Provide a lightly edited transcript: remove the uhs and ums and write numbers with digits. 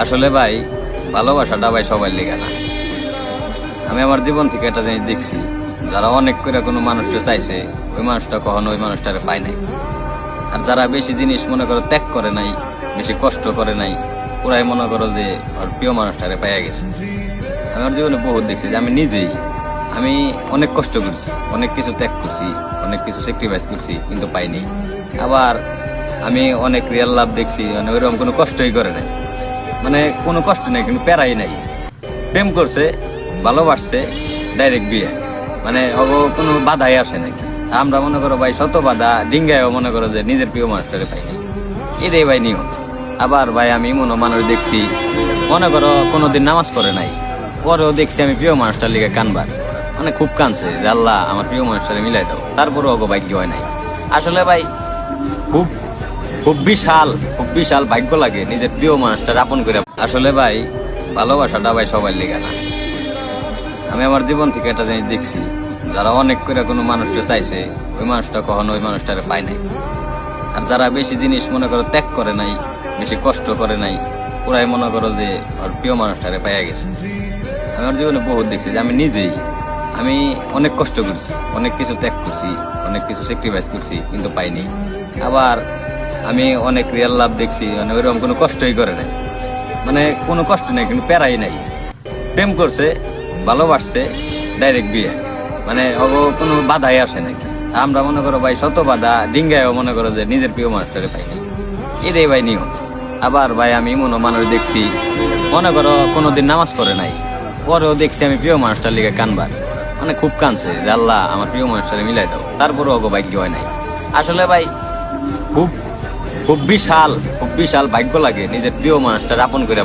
আসলে ভাই ভালোবাসাটা ভাই সবাই লেগে না। আমি আমার জীবন থেকে একটা জিনিস দেখছি, যারা অনেক করে কোনো মানুষকে চাইছে ওই মানুষটা কখনো ওই মানুষটারে পায় নাই। আর যারা বেশি জিনিস মনে করো ত্যাগ করে নাই, বেশি কষ্ট করে নাই, ওরাই মনে করো যে ওর প্রিয় মানুষটারে পাইয়া গেছে। আমি আমার জীবনে বহুত দেখছি যে আমি অনেক কষ্ট করছি, অনেক কিছু ত্যাগ করছি, অনেক কিছু স্যাক্রিফাইস করছি, কিন্তু পাইনি। আবার আমি অনেক রিয়েল লাভ দেখছি, মানে ওইরকম কোনো কষ্টই করে নাই, মানে কোনো কষ্ট নেই, কিন্তু প্যারাই নাই। প্রেম করছে, ভালোবাসছে, ডাইরেক্ট বিয়ে, মানে কোনো বাধাই আসে নাই। আমরা মনে করো ভাই শত বাধা ডিঙ্গায়ও মনে করো যে নিজের প্রিয় মানুষটারে পাই নাই, এটাই ভাই নিয়ম। আবার ভাই আমি মনে মানুষ দেখছি মনে করো কোনোদিন নামাজ পড়ে নাই, পরেও দেখছি আমি প্রিয় মানুষটার লিগে কানবার, মানে খুব কানছে যে আল্লাহ আমার প্রিয় মানুষটারে মিলাই দাও, তারপরেও অগো ভাগ্য হয় নাই। আসলে ভাই খুব খুব বিশাল ভাগ্য লাগে নিজের প্রিয় মানুষটা আপন করে। আসলে ভাই ভালোবাসাটা ভাই সবাই লেগে না। আমি আমার জীবন থেকে একটা জিনিস দেখছি, যারা অনেক করে কোনো মানুষকে চাইছে ওই মানুষটা কখনো ওই মানুষটারে পায় নাই। আর যারা বেশি জিনিস মনে করো ত্যাগ করে নাই, বেশি কষ্ট করে নাই, ওরাই মনে করো যে ওর প্রিয় মানুষটারে পাইয়া গেছে। আমি আমার জীবনে বহুত দেখছি যে আমি অনেক কষ্ট করছি, অনেক কিছু ত্যাগ করছি, অনেক কিছু স্যাক্রিফাইস করছি, কিন্তু পাইনি। আবার আমি অনেক রিয়েল লাভ দেখছি, মানে ওইরকম কোনো কষ্টই করে নাই, মানে কোনো কষ্ট নেই, কিন্তু প্যারাই নাই। প্রেম করছে, ভালোবাসছে, ডাইরেক্ট বিয়ে, মানে কোনো বাধাই আসে নাই। আমরা মনে করো ভাই শত বাধা ডিঙ্গায়ও মনে করো যে নিজের প্রিয় মানুষটারে পাই নাই, এটাই ভাই নিয়ম। আবার ভাই আমি মানুষ দেখছি মনে করো কোনোদিন নামাজ পড়ে নাই, পরেও দেখছি আমি প্রিয় মানুষটার লিগে কানবার, মানে খুব কানছে যে আল্লাহ আমার প্রিয় মানুষটারে মিলাই দাও, তারপরেও অগো ভাগ্য হয় নাই। আসলে ভাই খুব খুব বিশাল ভাগ্য লাগে নিজের প্রিয় মানুষটার আপন করে।